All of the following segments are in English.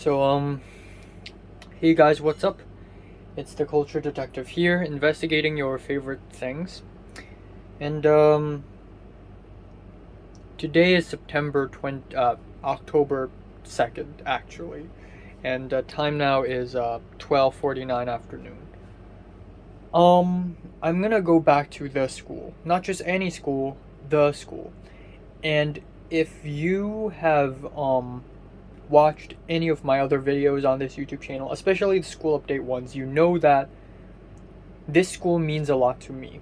So, hey guys, what's up? It's the Culture Detective here, investigating your favorite things. And, today is October 2nd, actually. And, time now is, 12:49 afternoon. I'm gonna go back to the school. Not just any school, the school. And if you have, watched any of my other videos on this YouTube channel, especially the school update ones, you know that this school means a lot to me.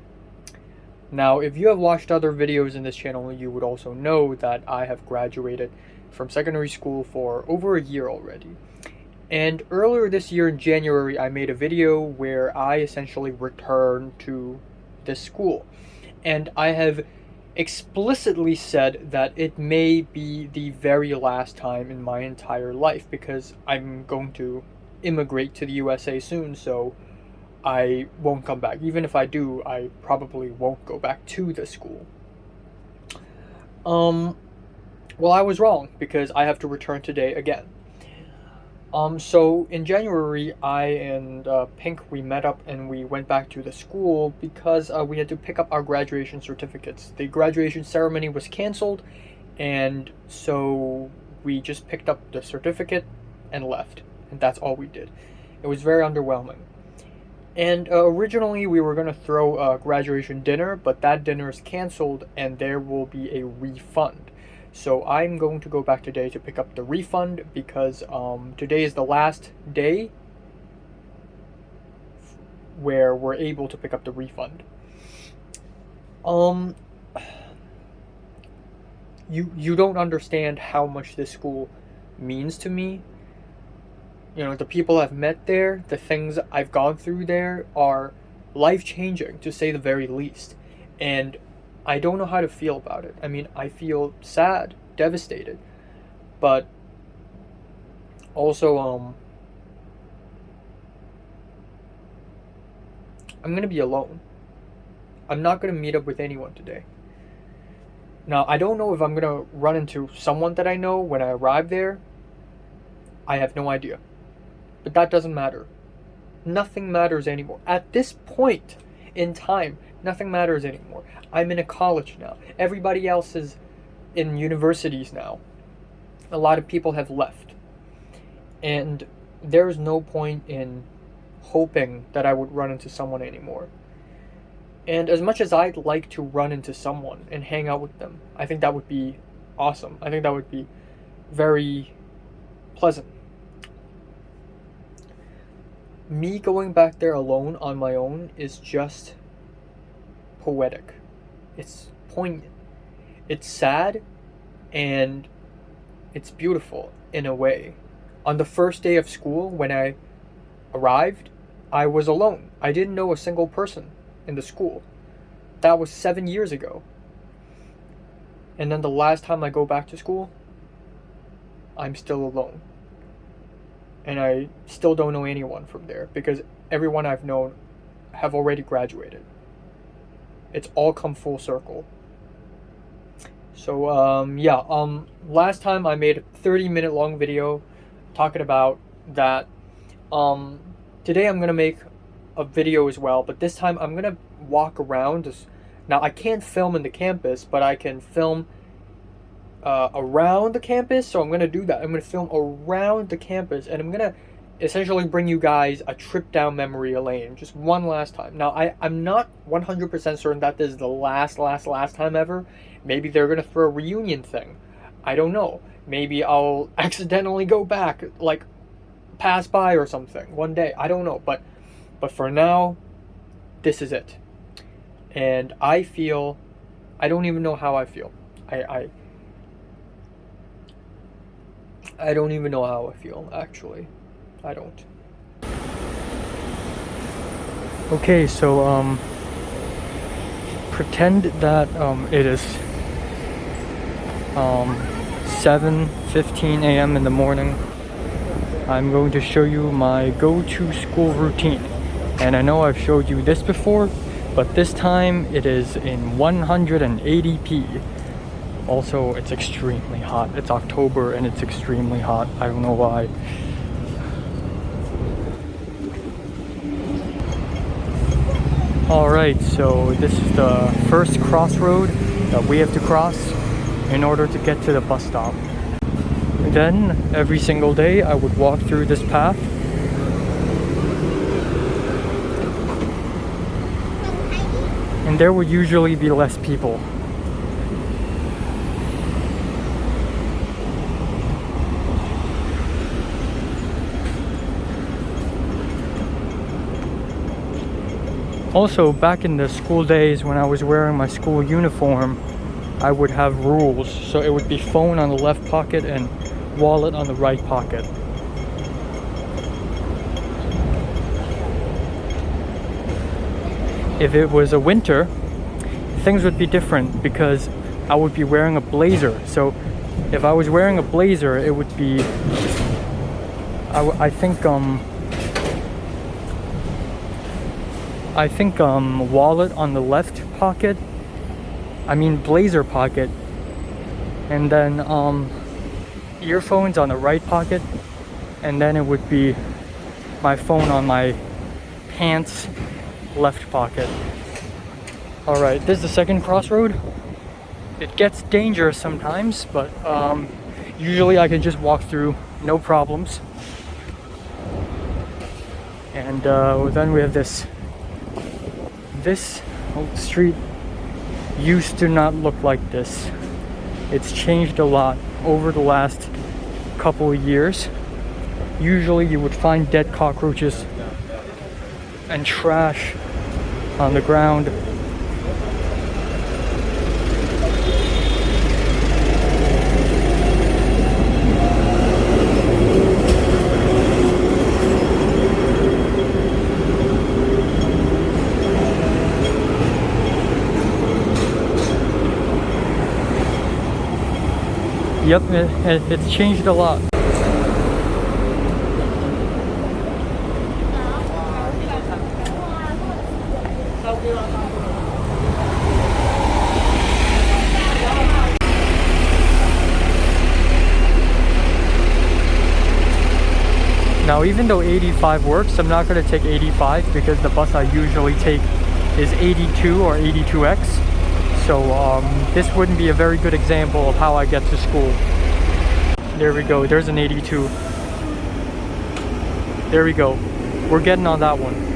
Now, if you have watched other videos in this channel, you would also know that I have graduated from secondary school for over a year already. And earlier this year in January, I made a video where I essentially returned to this school. And I have explicitly said that it may be the very last time in my entire life, because I'm going to immigrate to the USA soon, so I won't come back. Even if I do, I probably won't go back to the school. Well, I was wrong, because I have to return today again. So in January, I and Pink, we met up and we went back to the school because we had to pick up our graduation certificates. The graduation ceremony was canceled, and so we just picked up the certificate and left. And that's all we did. It was very underwhelming. And originally we were going to throw a graduation dinner, but that dinner is canceled and there will be a refund. So I'm going to go back today to pick up the refund because today is the last day where we're able to pick up the refund. You don't understand how much this school means to me. You know, the people I've met there, the things I've gone through there are life-changing, to say the very least. And I don't know how to feel about it. I mean, I feel sad, devastated, but also, I'm gonna be alone. I'm not gonna meet up with anyone today. Now, I don't know if I'm gonna run into someone that I know when I arrive there. I have no idea. But that doesn't matter. Nothing matters anymore. At this point in time, nothing matters anymore. I'm in a college now. Everybody else is in universities now. A lot of people have left. And there's no point in hoping that I would run into someone anymore. And as much as I'd like to run into someone and hang out with them, I think that would be awesome. I think that would be very pleasant. Me going back there alone on my own is just poetic. It's poignant. It's sad, and it's beautiful in a way. On the first day of school, when I arrived, I was alone. I didn't know a single person in the school. That was 7 years ago. And then the last time I go back to school, I'm still alone. And I still don't know anyone from there because everyone I've known have already graduated. It's all come full circle. So, last time I made a 30-minute long video talking about that. Today I'm going to make a video as well, but this time I'm going to walk around. Now, I can't film in the campus, but I can film around the campus, so I'm going to do that. I'm going to film around the campus, and I'm going to essentially bring you guys a trip down memory lane, just one last time. Now, I'm not 100% certain that this is the last time ever. Maybe they're going to throw a reunion thing. I don't know. Maybe I'll accidentally go back, like, pass by or something one day. I don't know, but for now, this is it. And I don't even know how I feel. I don't even know how I feel, actually. I don't. Okay, so, pretend that, it is, 7:15 a.m. in the morning. I'm going to show you my go-to school routine. And I know I've showed you this before, but this time it is in 180p. Also, it's extremely hot. It's October and it's extremely hot. I don't know why. Alright, so this is the first crossroad that we have to cross in order to get to the bus stop. Then, every single day, I would walk through this path. And there would usually be less people. Also, back in the school days when I was wearing my school uniform, I would have rules. So it would be phone on the left pocket and wallet on the right pocket. If it was a winter, things would be different because I would be wearing a blazer. So if I was wearing a blazer, it would be, I think wallet on the left pocket. I mean blazer pocket. And then earphones on the right pocket. And then it would be my phone on my pants left pocket. Alright, this is the second crossroad. It gets dangerous sometimes, but usually I can just walk through, no problems. And then we have this street used to not look like this. It's changed a lot over the last couple of years. Usually you would find dead cockroaches and trash on the ground. Yep, it's changed a lot. Now, even though 85 works, I'm not going to take 85 because the bus I usually take is 82 or 82X. So this wouldn't be a very good example of how I get to school. There we go, there's an 82. There we go, we're getting on that one.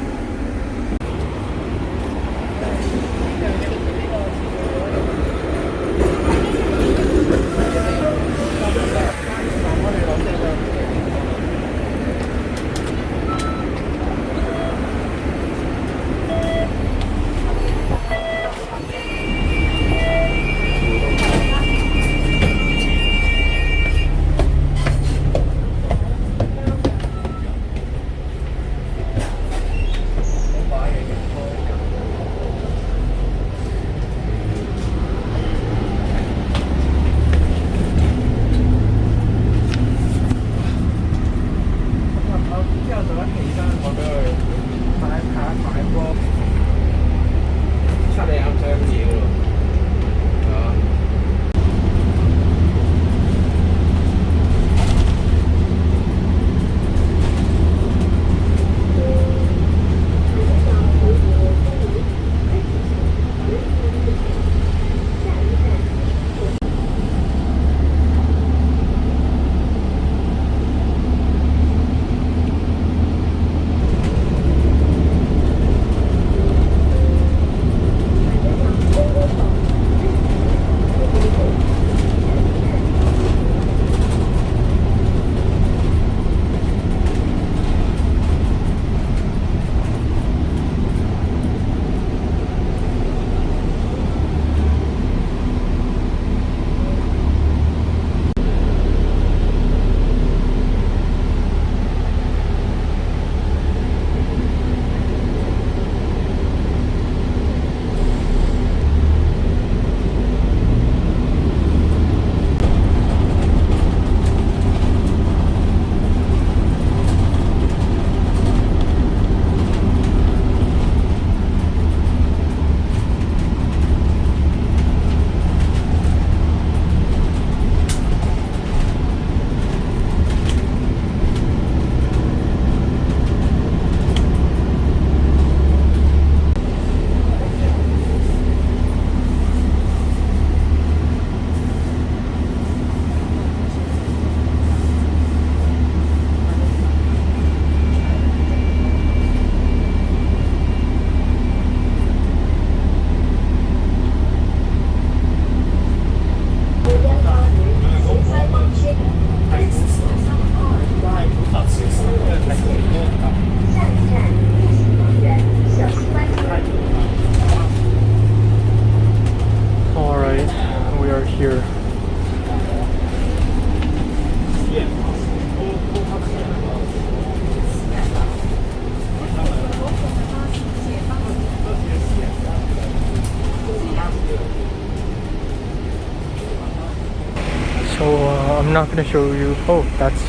I'm not gonna show you. Oh, that's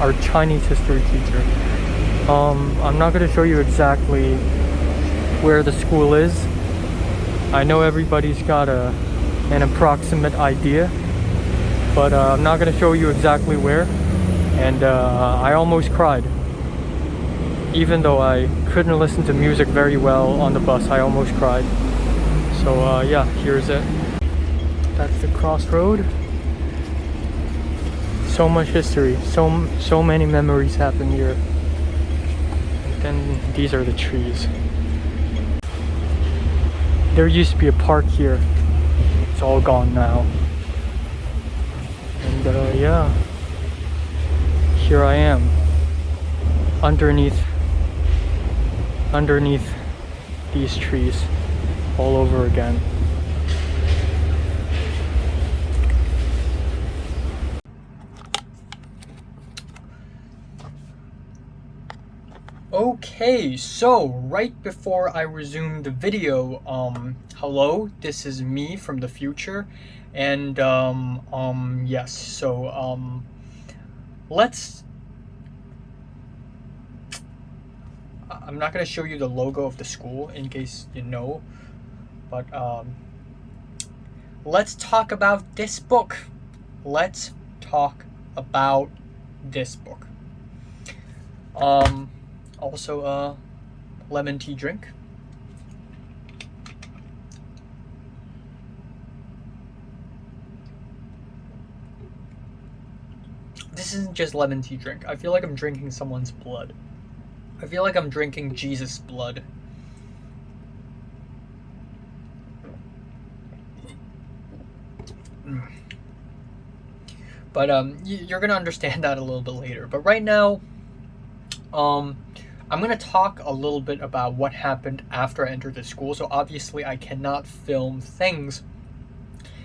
our Chinese history teacher. I'm not gonna show you exactly where the school is. I know everybody's got an approximate idea, but I'm not gonna show you exactly where. And I almost cried. Even though I couldn't listen to music very well on the bus, I almost cried. So yeah, here's it. That's the Crossroad. So much history, so many memories happen here. And then these are the trees. There used to be a park here. It's all gone now. And yeah, here I am, underneath these trees all over again. Okay, so right before I resume the video, hello, this is me from the future, and yes, so I'm not gonna show you the logo of the school in case you know, but let's talk about this book. Let's talk about this book. Also a lemon tea drink. This isn't just lemon tea drink. I feel like I'm drinking someone's blood. I feel like I'm drinking Jesus' blood. But you're gonna understand that a little bit later. But right now, I'm gonna talk a little bit about what happened after I entered the school. So obviously I cannot film things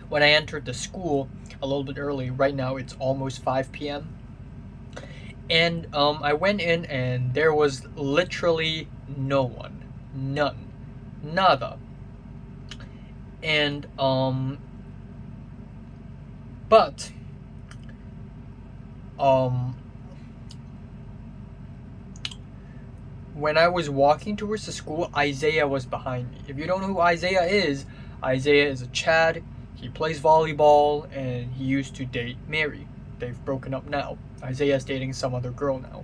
when I entered the school a little bit early. Right now it's almost 5 p.m. And I went in and there was literally no one. None. Nada. And but when I was walking towards the school, Isaiah was behind me. If you don't know who Isaiah is a Chad. He plays volleyball and he used to date Mary. They've broken up now. Isaiah's dating some other girl now.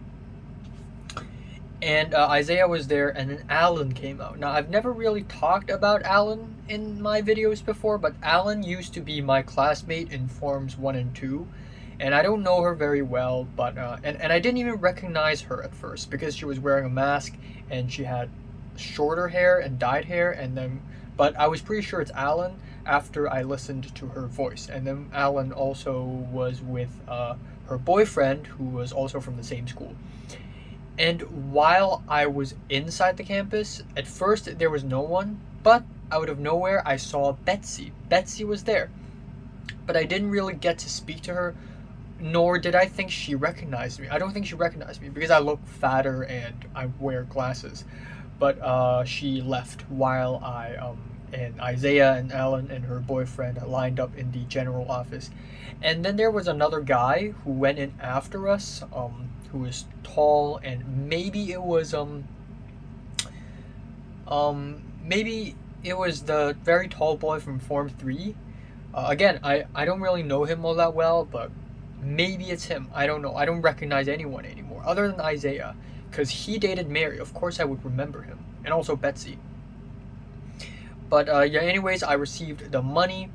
And Isaiah was there, and then Alan came out. Now, I've never really talked about Alan in my videos before, but Alan used to be my classmate in Forms 1 and 2. And I don't know her very well, but and I didn't even recognize her at first because she was wearing a mask and she had shorter hair and dyed hair, and then but I was pretty sure it's Alan after I listened to her voice. And then Alan also was with her boyfriend, who was also from the same school. And while I was inside the campus, at first there was no one, but out of nowhere I saw Betsy. Betsy was there, but I didn't really get to speak to her, nor did I think she recognized me. I don't think she recognized me because I look fatter and I wear glasses. But she left while I and Isaiah and Alan and her boyfriend lined up in the general office. And then there was another guy who went in after us, who was tall, and maybe it was the very tall boy from Form 3. Again, I don't really know him all that well, but maybe it's him. I don't know. I don't recognize anyone anymore other than Isaiah, because he dated Mary. Of course I would remember him, and also Betsy. But yeah, anyways, I received the money,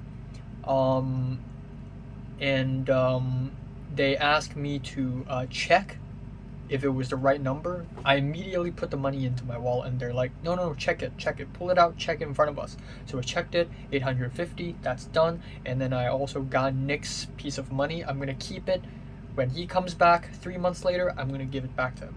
and they asked me to check if it was the right number. I immediately put the money into my wallet, and they're like, no, check it, pull it out, check it in front of us. So I checked it, 850, that's done. And then I also got Nick's piece of money. I'm gonna keep it. When he comes back 3 months later, I'm gonna give it back to him.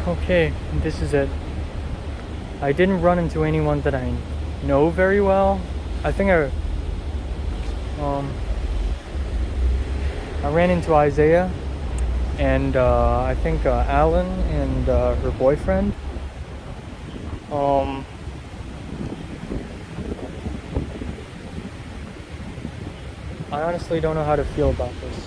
Okay, this is it. I didn't run into anyone that I know very well. I think I ran into Isaiah and I think Alan and her boyfriend. I honestly don't know how to feel about this.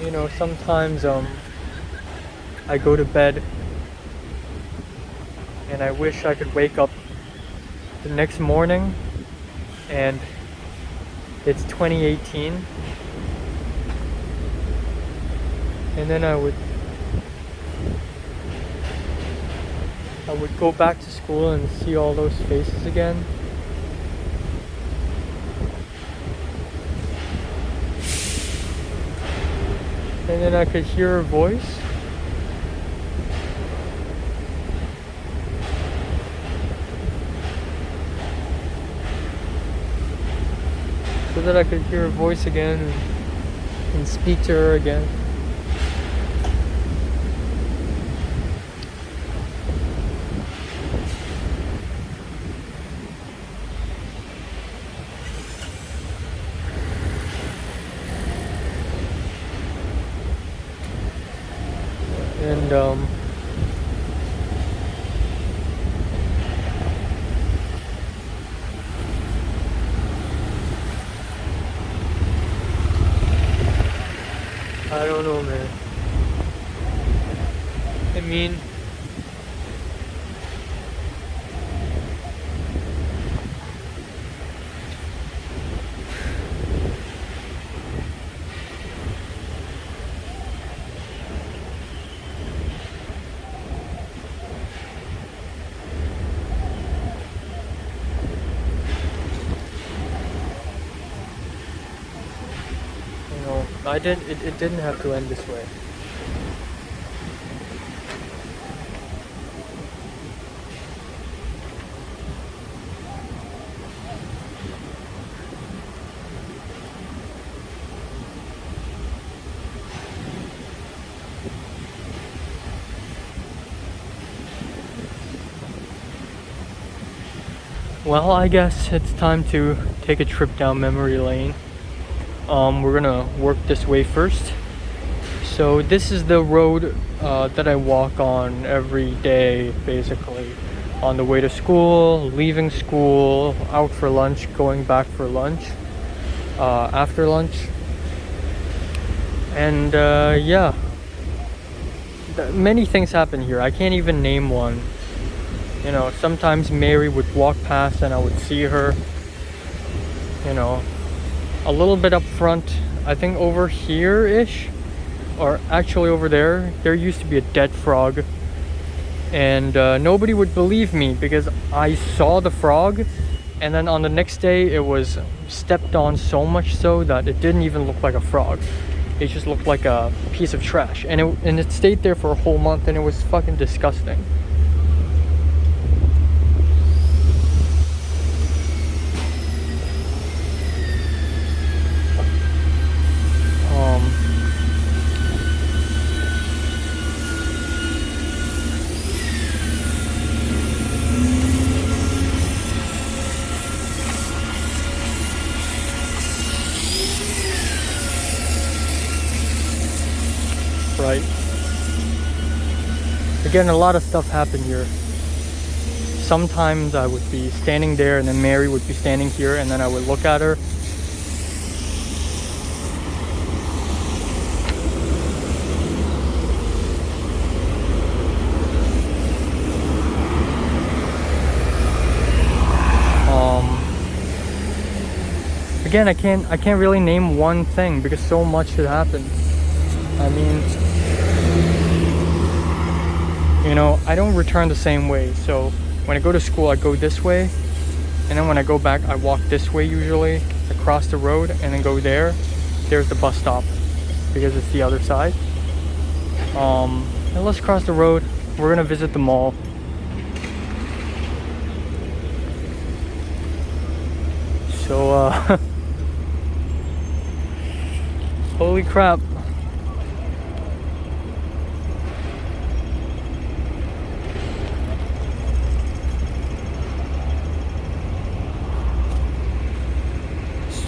You know, sometimes I go to bed and I wish I could wake up the next morning and it's 2018, and then I would go back to school and see all those faces again. And then I could hear her voice. So that I could hear her voice again and speak to her again. And I don't know, man. I mean, it didn't have to end this way. Well, I guess it's time to take a trip down memory lane. We're gonna work this way first. So this is the road that I walk on every day, basically. On the way to school, leaving school, out for lunch, going back for lunch, after lunch. And yeah, many things happen here. I can't even name one. You know, sometimes Mary would walk past and I would see her. You know, a little bit up front, I think over here-ish, or actually over there used to be a dead frog. And nobody would believe me because I saw the frog, and then on the next day it was stepped on so much so that it didn't even look like a frog. It just looked like a piece of trash, and it stayed there for a whole month, and it was fucking disgusting. Right. Again, a lot of stuff happened here. Sometimes I would be standing there and then Mary would be standing here, and then I would look at her. Again, I can't really name one thing because so much had happened. I mean, you know, I don't return the same way, so when I go to school, I go this way, and then when I go back, I walk this way usually, across the road, and then go there. There's the bus stop because it's the other side. And let's cross the road. We're gonna visit the mall. So holy crap.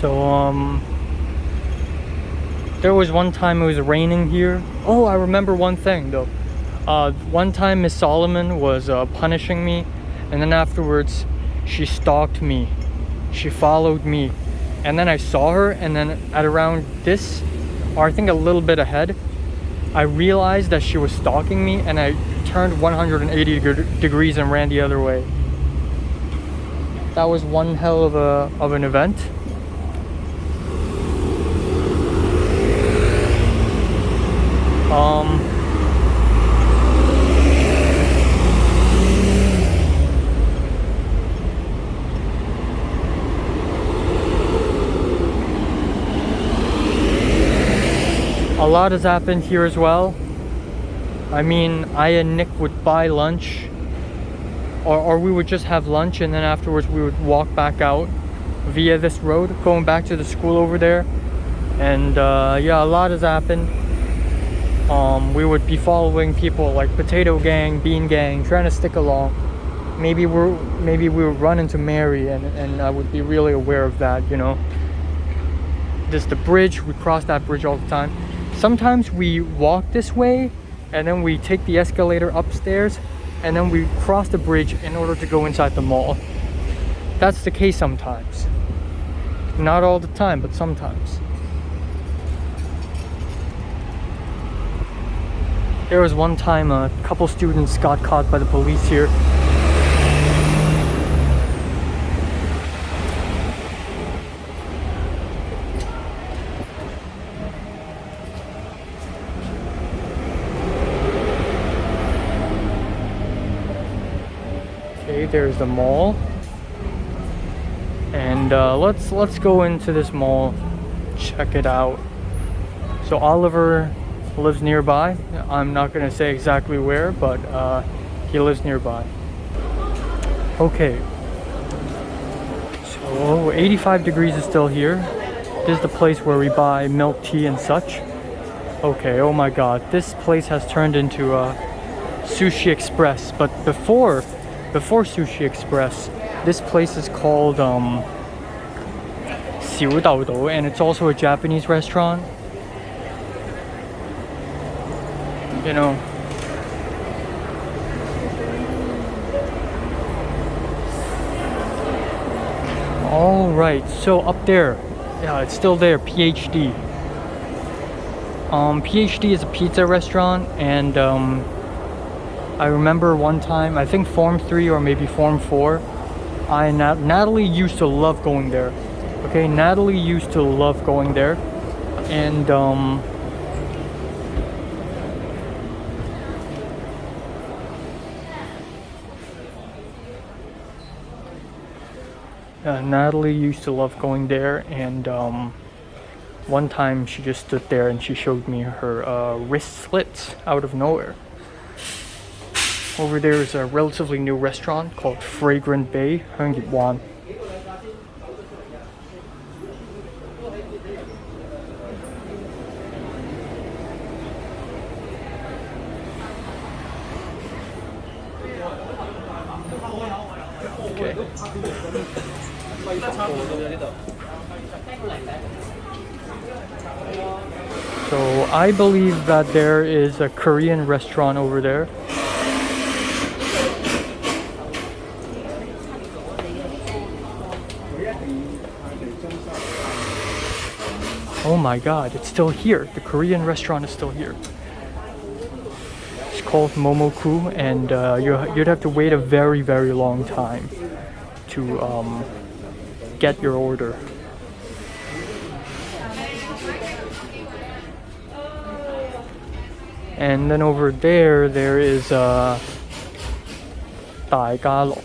So there was one time it was raining here. Oh, I remember one thing though. One time Miss Solomon was punishing me, and then afterwards she stalked me. She followed me, and then I saw her, and then at around this, or I think a little bit ahead, I realized that she was stalking me, and I turned 180 degrees and ran the other way. That was one hell of an event. A lot has happened here as well. I mean, I and Nick would buy lunch, or we would just have lunch, and then afterwards we would walk back out via this road, going back to the school over there. And yeah, a lot has happened. We would be following people like Potato Gang, Bean Gang, trying to stick along. Maybe we would run into Mary, and I would be really aware of that, you know. There's the bridge. We cross that bridge all the time. Sometimes we walk this way, and then we take the escalator upstairs, and then we cross the bridge in order to go inside the mall. That's the case sometimes. Not all the time, but sometimes. There was one time a couple students got caught by the police here. Okay, there's the mall. And let's go into this mall, check it out. So Oliver lives nearby. I'm not gonna say exactly where, but he lives nearby. Okay, so 85 degrees is still here. This is the place where we buy milk tea and such. Okay, oh my god, this place has turned into a Sushi Express. But before Sushi Express, this place is called 𝐒𝐂𝐇𝐎𝐋, and it's also a Japanese restaurant. You know, all right, so up there, yeah, it's still there, PhD. PhD is a pizza restaurant, and I remember one time, I think Form 3 or maybe Form 4, Natalie used to love going there. Okay, Natalie used to love going there, and Natalie used to love going there, and one time she just stood there and she showed me her wrist slits out of nowhere. Over there is a relatively new restaurant called Fragrant Bay, 𝐒𝐿𝐄. Okay. So I believe that there is a Korean restaurant over there. Oh my god, it's still here. The Korean restaurant is still here. It's called Momoku, and you'd have to wait a very, very long time to get your order. And then over there, there is 大家樂。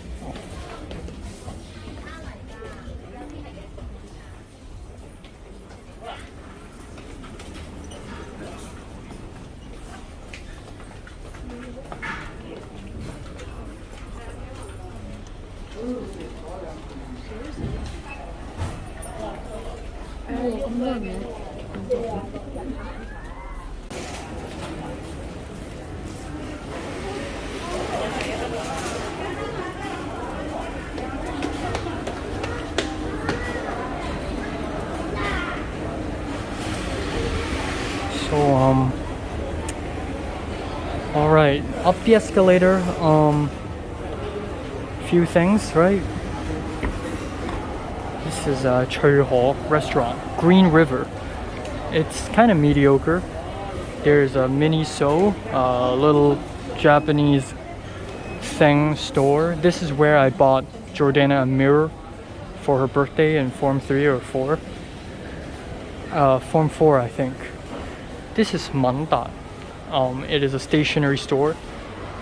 So all right, up the escalator. Few things, right? This is 𝐒𝐂𝐇𝐎𝐋 restaurant, Green River. It's kind of mediocre. There's a Miniso, a little Japanese thing store. This is where I bought Jordana a mirror for her birthday in Form 3 or 4. Form 4, I think. This is Manda. It is a stationery store.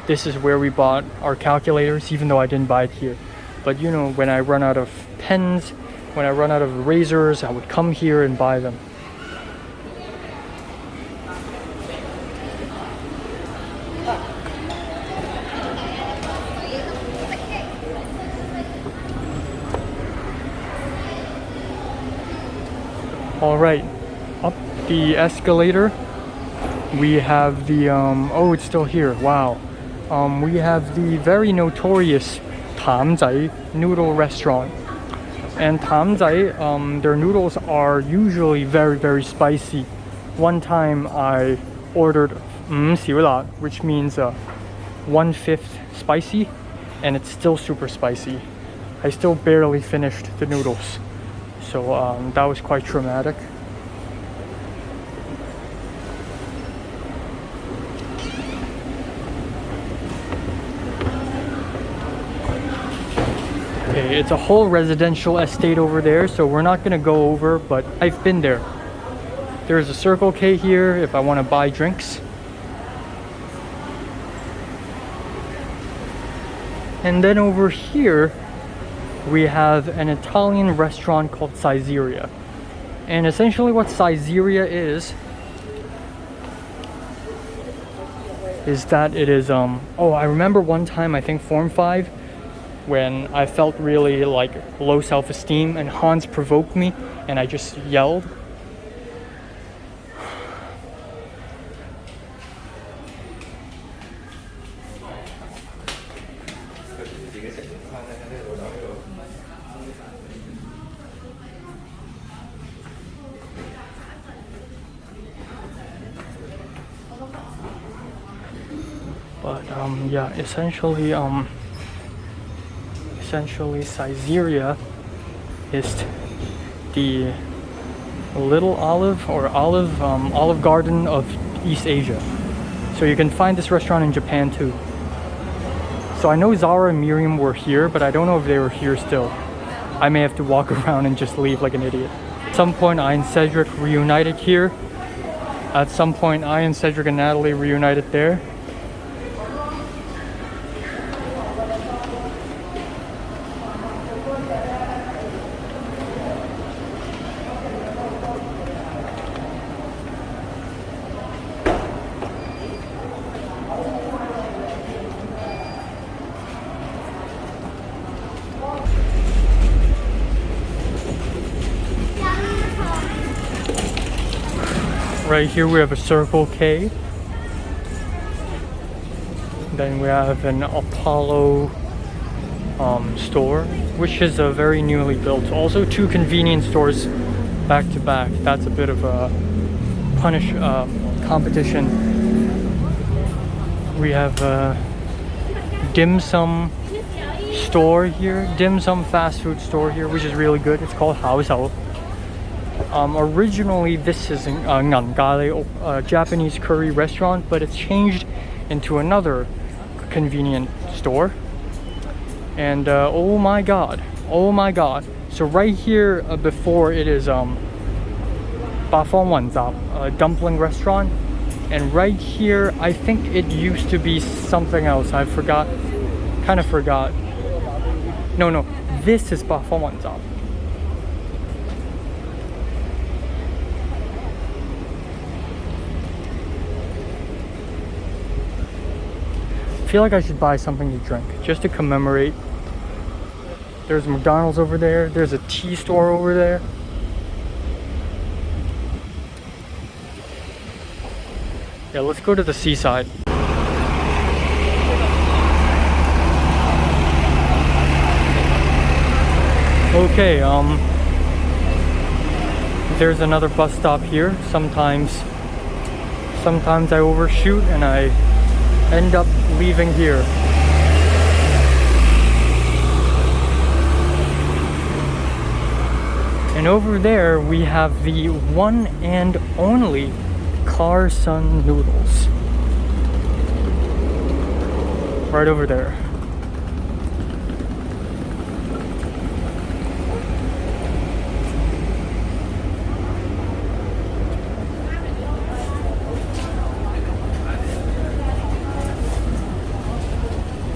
This is where we bought our calculators, even though I didn't buy it here. But you know, when I run out of pens, when I run out of erasers, I would come here and buy them. All right, up the escalator, we have the, oh, it's still here, wow. We have the very notorious 𝐒𝐿𝐷 noodle restaurant. And 𝐒𝐿𝐷, their noodles are usually very, very spicy. One time I ordered 𝐒𝐿𝐷, which means 1/5 spicy, and it's still super spicy. I still barely finished the noodles. So that was quite traumatic. Okay, it's a whole residential estate over there, so we're not gonna go over, but I've been there. There's a Circle K here if I want to buy drinks. And then over here, we have an Italian restaurant called 𝐒𝐂𝐇𝐎𝐋. And essentially what 𝐒𝐂𝐇𝐎𝐋 is that it is, oh, I remember one time, I think Form 5, when I felt really like low self-esteem and Hans provoked me and I just yelled. But yeah, essentially 𝐒𝐂𝐇𝐎𝐋 is the little olive garden of East Asia. So you can find this restaurant in Japan too. So I know Zara and Miriam were here, but I don't know if they were here still. I may have to walk around and just leave like an idiot. At some point I and Cedric reunited here. At some point I and Cedric and Natalie reunited there. Right here we have a Circle K. Then we have an Apollo store, which is a very newly built. Also 2 convenience stores back to back. That's a bit of a competition. We have a dim sum store here, dim sum fast food store here, which is really good. It's called 𝐿𝐷. Originally this is a 𝐿𝐷, a Japanese curry restaurant, but it's changed into another convenient store. And oh my god, so right here before it is 𝐷方雲集, a dumpling restaurant, and right here I think it used to be something else. I forgot Kind of forgot. No, this is 八方碗站. I feel like I should buy something to drink just to commemorate. There's McDonald's over there. There's a tea store over there. Yeah, let's go to the seaside. Okay, there's another bus stop here. Sometimes I overshoot and I end up leaving here. And over there we have the one and only Carson Noodles. Right over there.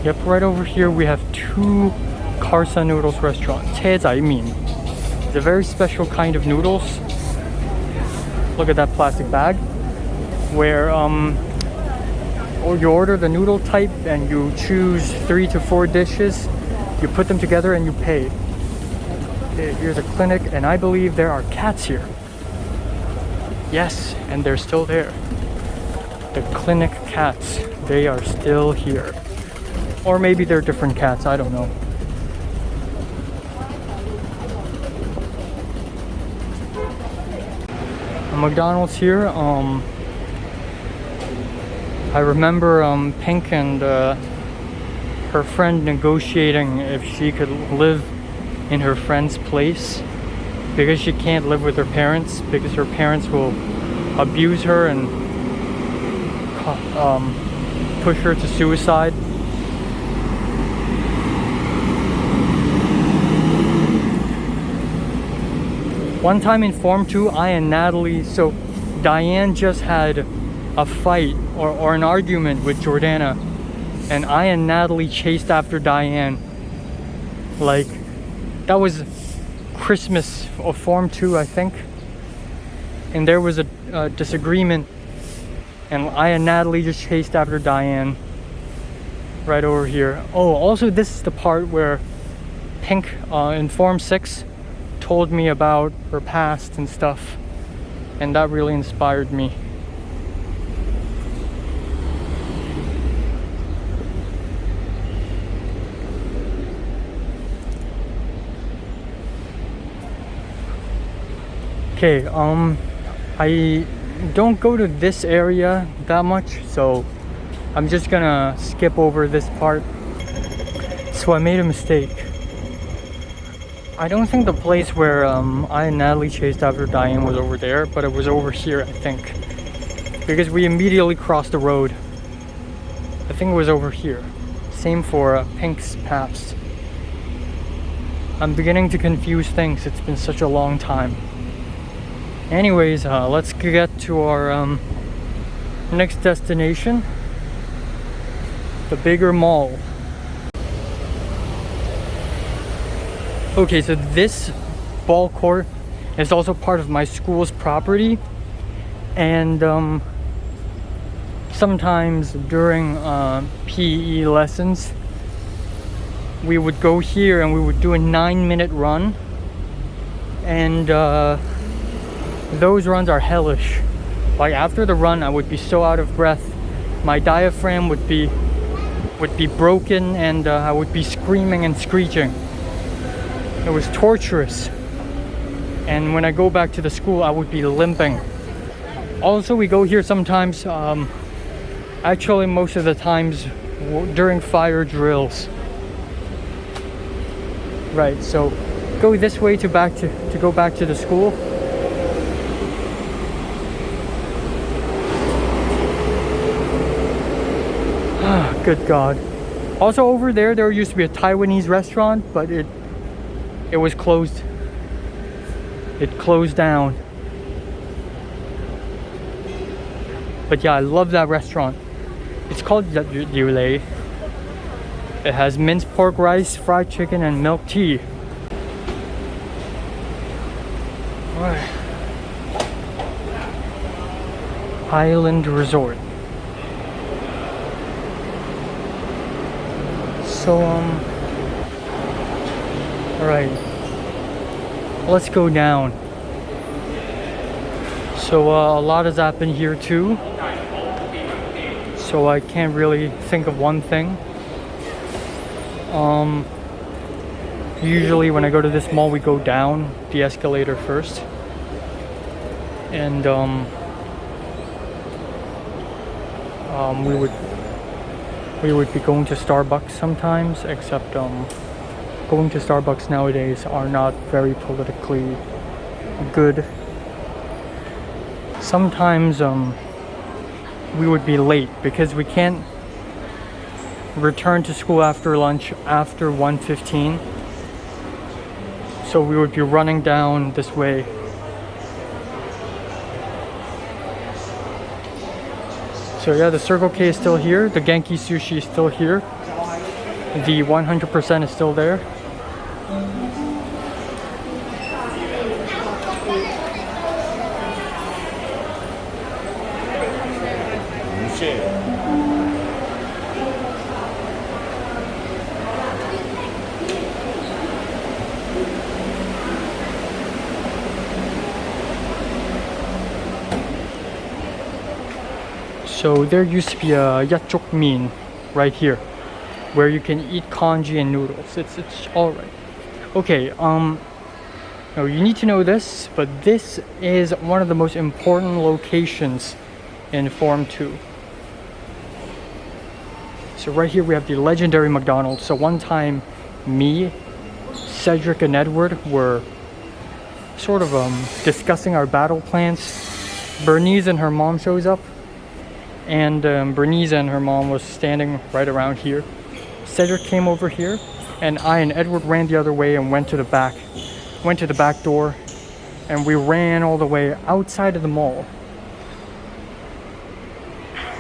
Yep, right over here we have two Carson Noodles restaurants. 𝐒𝐂𝐇𝐎𝐿. It's a very special kind of noodles. Look at that plastic bag. Where or you order the noodle type and you choose 3 to 4 dishes. You put them together and you pay. Okay, here's a clinic, and I believe there are cats here. Yes, and they're still there. The clinic cats, they are still here. Or maybe they're different cats, I don't know. A McDonald's here. I remember Pink and her friend negotiating if she could live in her friend's place because she can't live with her parents because her parents will abuse her and push her to suicide. One time in Form 2, I and Natalie, so Diane just had a fight or an argument with Jordana, and I and Natalie chased after Diane. Like, that was Christmas of Form 2, I think. And there was a disagreement, and I and Natalie just chased after Diane. Right over here. Oh, also this is the part where Pink in Form 6 told me about her past and stuff, and that really inspired me. Okay, I don't go to this area that much, so I'm just gonna skip over this part. So I made a mistake. I don't think the place where I and Natalie chased after Diane was over there, but it was over here, I think. Because we immediately crossed the road. I think it was over here. Same for Pink's Paps. I'm beginning to confuse things. It's been such a long time. Anyways, let's get to our next destination. The bigger mall. Okay, so this ball court is also part of my school's property, and sometimes during PE lessons we would go here and we would do a 9-minute run, and those runs are hellish. Like, after the run I would be so out of breath, my diaphragm would be broken, and I would be screaming and screeching. It was torturous. And when I go back to the school, I would be limping. Also, we go here sometimes, actually most of the times during fire drills. Right, so go this way to go back to the school. Good God. Also over there used to be a Taiwanese restaurant, but it was closed. It closed down. But yeah, I love that restaurant. It's called 𝐒𝐂𝐇𝐎𝐿. It has minced pork rice, fried chicken, and milk tea. Alright. Island Resort. So, alright. Let's go down. So, a lot has happened here too. So I can't really think of one thing. Usually when I go to this mall, we go down the escalator first. And, we would be going to Starbucks sometimes, except going to Starbucks nowadays are not very politically good. Sometimes we would be late because we can't return to school after lunch after 1:15. So we would be running down this way. So yeah, the Circle K is still here, the Genki Sushi is still here, the 100% is still there. So there used to be a 𝐒𝐿𝐿 right here, where you can eat congee and noodles. It's all right. Okay. No, you need to know this, but this is one of the most important locations in Form 2. So right here we have the legendary McDonald's. So one time, me, Cedric, and Edward were sort of discussing our battle plans. Bernice and her mom shows up. And Bernice and her mom was standing right around here. Cedric came over here, and I and Edward ran the other way and went to the back door, and we ran all the way outside of the mall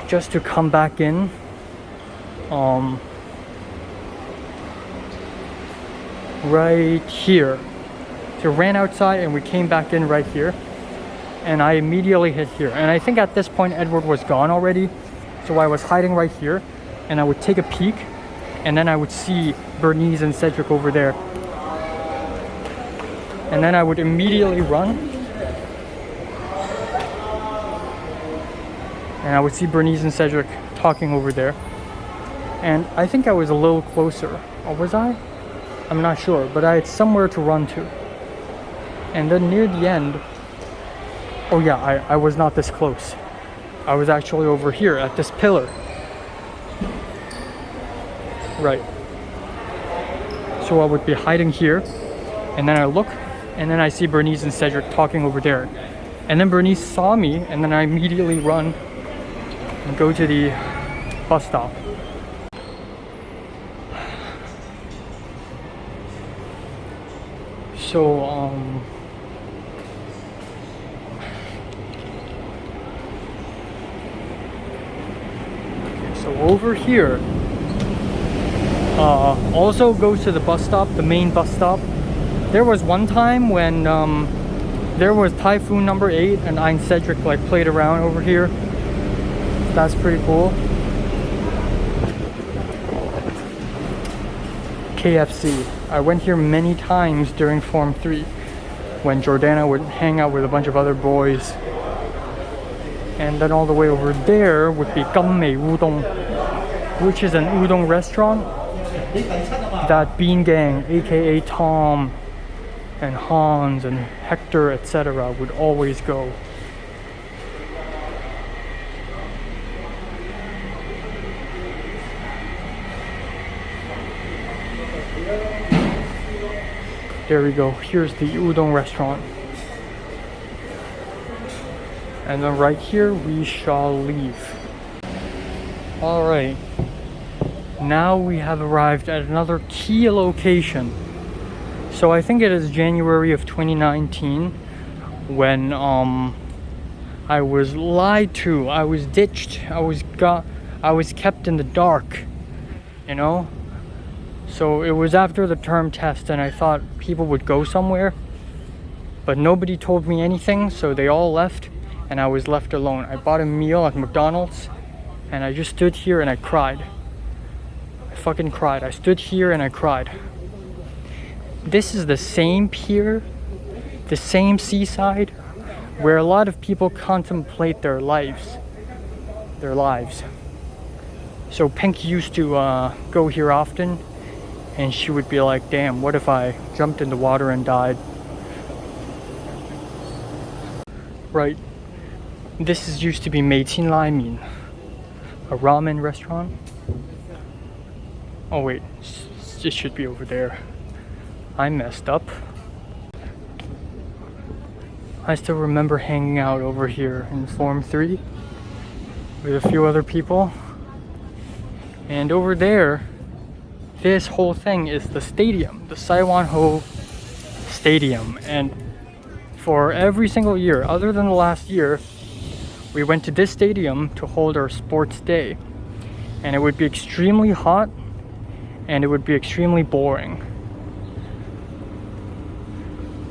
just to come back in. Right here. So ran outside and we came back in right here. And I immediately hit here. And I think at this point Edward was gone already. So I was hiding right here. And I would take a peek. And then I would see Bernice and Cedric over there. And then I would immediately run. And I would see Bernice and Cedric talking over there. And I think I was a little closer. Or was I? I'm not sure. But I had somewhere to run to. And then near the end... Oh yeah, I was not this close. I was actually over here at this pillar. Right. So I would be hiding here, and then I look, and then I see Bernice and Cedric talking over there. And then Bernice saw me, and then I immediately run and go to the bus stop. So, so over here, also goes to the bus stop, the main bus stop. There was one time when there was Typhoon number 8 and I and Cedric like played around over here. That's pretty cool. KFC. I went here many times during Form 3 when Jordana would hang out with a bunch of other boys. And then all the way over there would be 𝐒𝐿𝐿 Udon, which is an udon restaurant that Bean Gang, aka Tom and Hans and Hector, etc. would always go. There we go. Here's the udon restaurant. And then right here we shall leave. Alright. Now we have arrived at another key location. So I think it is January of 2019 when I was lied to, I was ditched, I was kept in the dark, you know? So it was after the term test and I thought people would go somewhere, but nobody told me anything, so they all left and I was left alone. I bought a meal at McDonald's and I just stood here and I cried. I fucking cried. I stood here and I cried. This is the same pier, the same seaside, where a lot of people contemplate their lives. So Pink used to go here often, and she would be like, damn, what if I jumped in the water and died? Right. This used to be 𝐒𝐂𝐿𝐼, a ramen restaurant. Oh wait, it should be over there. I messed up. I still remember hanging out over here in Form 3 with a few other people. And over there, this whole thing is the stadium, the Saiwon-ho Stadium. And for every single year, other than the last year, we went to this stadium to hold our sports day. And it would be extremely hot and it would be extremely boring.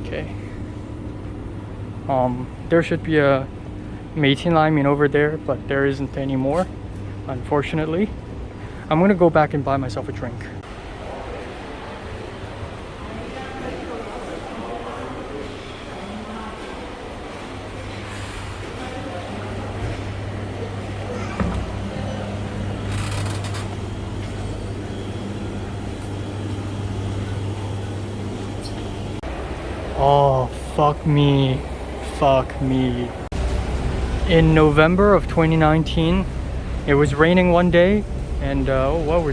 Okay. There should be a 𝐒𝐂𝐿𝐼 over there, but there isn't anymore, unfortunately. I'm gonna go back and buy myself a drink. Oh, fuck me. Fuck me. In November of 2019, it was raining one day, and what are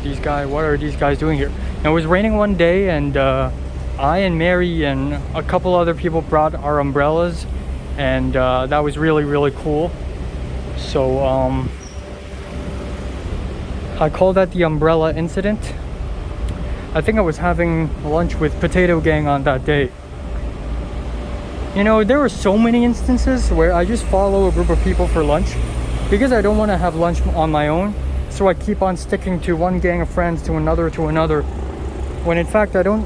these guys doing here? It was raining one day, and I and Mary and a couple other people brought our umbrellas, and that was really, really cool. So I call that the umbrella incident. I think I was having lunch with Potato Gang on that day. You know, there were so many instances where I just follow a group of people for lunch because I don't want to have lunch on my own. So I keep on sticking to one gang of friends to another, when in fact I'm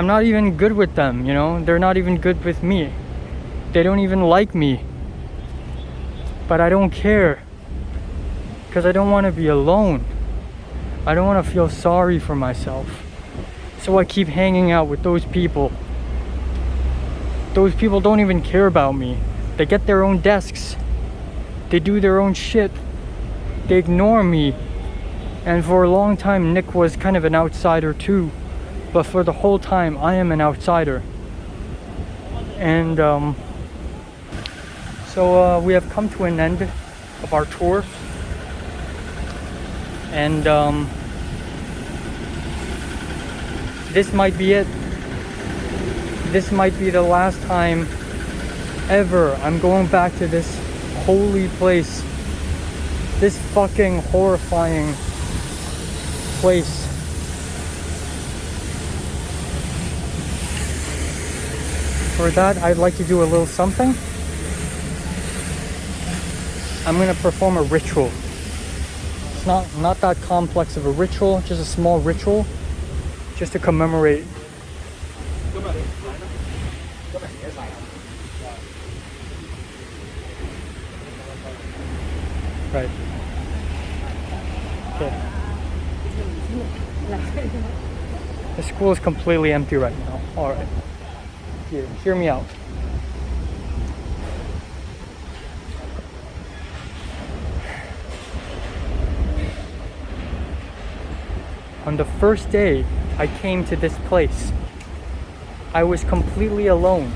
not even good with them, you know? They're not even good with me. They don't even like me. But I don't care, because I don't want to be alone. I don't want to feel sorry for myself. So I keep hanging out with those people. Those people don't even care about me. They get their own desks. They do their own shit. They ignore me. And for a long time, Nick was kind of an outsider too. But for the whole time, I am an outsider. And so we have come to an end of our tour. And this might be it. This might be the last time ever I'm going back to this holy place. This fucking horrifying place. For that, I'd like to do a little something. I'm gonna perform a ritual. It's not that complex of a ritual, just a small ritual, just to commemorate. Right. Okay. The school is completely empty right now. Alright. Hear me out. On the first day I came to this place, I was completely alone.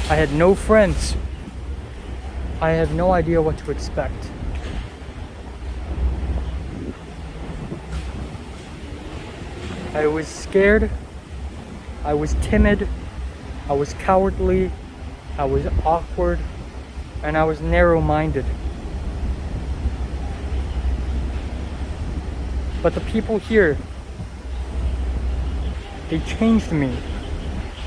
I had no friends. I have no idea what to expect. I was scared. I was timid. I was cowardly. I was awkward. And I was narrow-minded. But the people here, they changed me.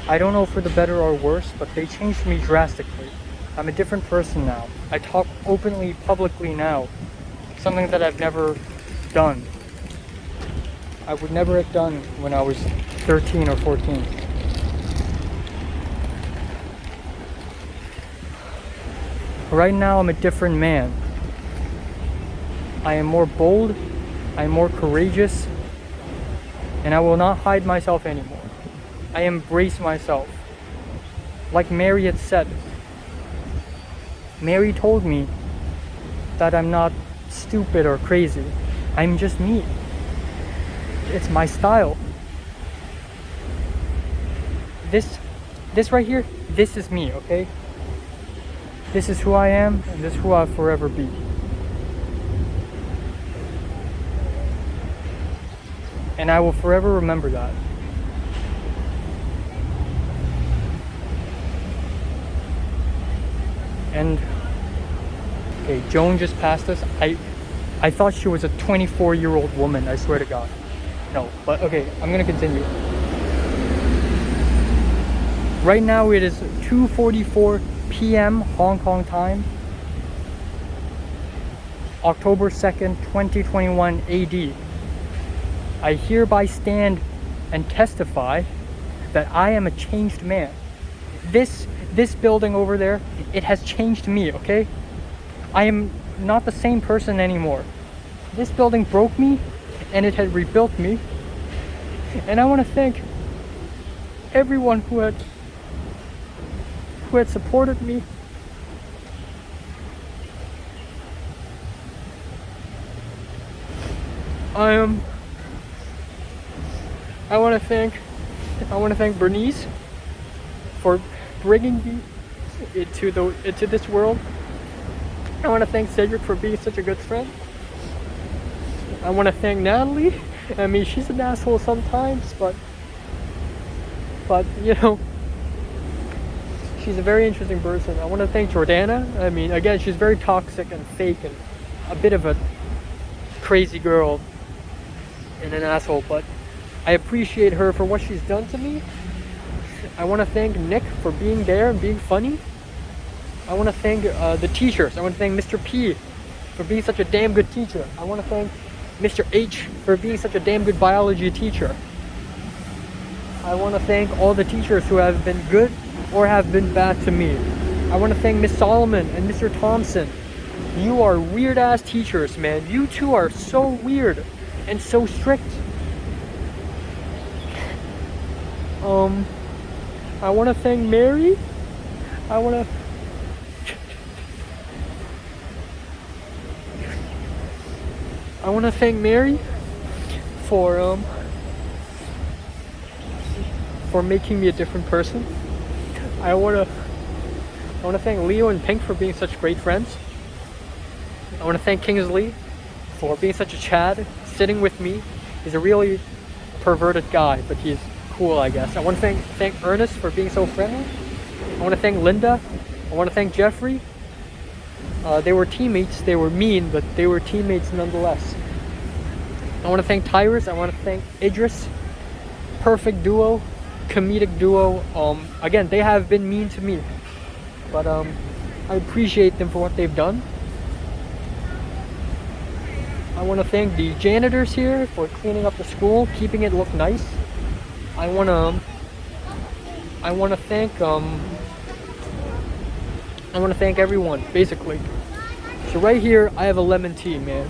I don't know for the better or worse, but they changed me drastically. I'm a different person now. I talk openly, publicly now. Something that I've never done. I would never have done when I was 13 or 14. Right now, I'm a different man. I am more bold, I am more courageous, and I will not hide myself anymore. I embrace myself. Like Mary had said, Mary told me that I'm not stupid or crazy. I'm just me. It's my style. This right here, this is me, okay? This is who I am, and this is who I'll forever be. And I will forever remember that. And okay, Joan just passed us. I thought she was a 24-year-old woman, I swear to God. No, but okay, I'm gonna continue. Right now it is 2:44 p.m. Hong Kong time, October 2nd, 2021 AD. I hereby stand and testify that I am a changed man. This building over there, it has changed me, okay? I am not the same person anymore. This building broke me and it had rebuilt me. And I want to thank everyone who had supported me. I want to thank Bernice for bringing me into this world. I want to thank Cedric for being such a good friend. I want to thank Natalie. I mean, she's an asshole sometimes, but you know, she's a very interesting person. I want to thank Jordana. I mean, again, she's very toxic and fake and a bit of a crazy girl and an asshole, but I appreciate her for what she's done to me. I want to thank Nick for being there and being funny. I want to thank the teachers. I want to thank Mr. P for being such a damn good teacher. I want to thank Mr. H for being such a damn good biology teacher. I want to thank all the teachers who have been good or have been bad to me. I want to thank Miss Solomon and Mr. Thompson. You are weird ass teachers, man. You two are so weird and so strict. I want to thank Mary. I want to thank Mary for making me a different person. I want to thank Leo and Pink for being such great friends. I want to thank Kingsley for being such a Chad, sitting with me. He's a really perverted guy, but he's cool, I guess. I want to thank Ernest for being so friendly. I want to thank Linda. I want to thank Jeffrey. They were teammates. They were mean, but they were teammates nonetheless. I want to thank Tyrus. I want to thank Idris. Perfect duo, comedic duo. Again, they have been mean to me, but I appreciate them for what they've done. I want to thank the janitors here for cleaning up the school, keeping it look nice. I want to thank everyone, basically. So right here, I have a lemon tea, man.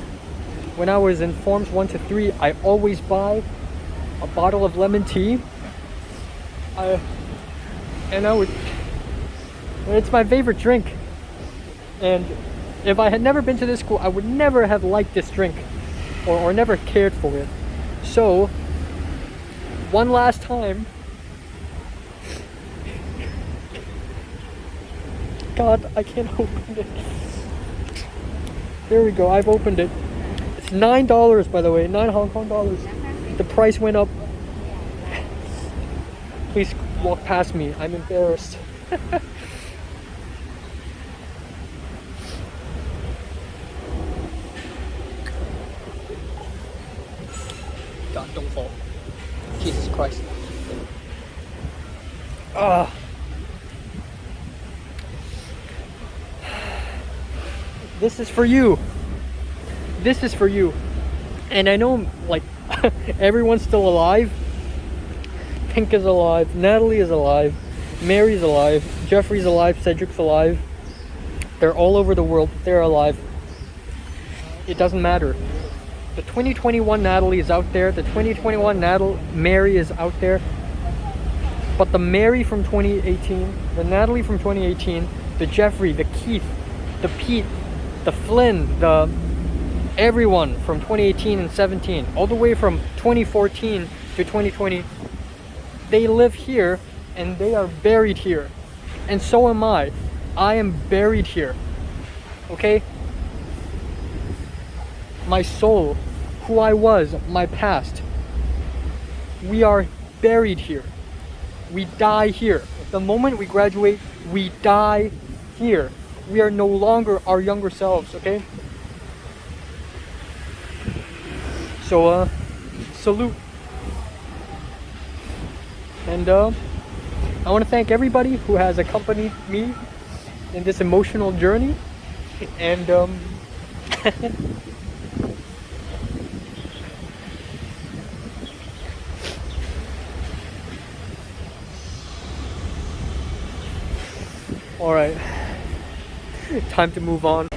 When I was in Forms 1 to 3, I always buy a bottle of lemon tea. It's my favorite drink. And if I had never been to this school, I would never have liked this drink or never cared for it. So, one last time, God, I can't open it. There we go, I've opened it. It's $9, by the way, 9 Hong Kong dollars. The price went up. Please walk past me, I'm embarrassed. God, don't fall. Jesus Christ. This is for you. This is for you. And I know, like, everyone's still alive. Pink is alive, Natalie is alive, Mary's alive, Jeffrey's alive, Cedric's alive. They're all over the world. They're alive. It doesn't matter. The 2021 Natalie is out there. The 2021 Mary is out there. But the Mary from 2018, the Natalie from 2018, the Jeffrey, the Keith, the Pete, the Flynn, the everyone from 2018 and 17, all the way from 2014 to 2020, they live here and they are buried here. And so am I. I am buried here. Okay? My soul, who I was, my past, we are buried here. We die here. The moment we graduate, we die here. We are no longer our younger selves, okay? So, salute. And I want to thank everybody who has accompanied me in this emotional journey. And all right, time to move on.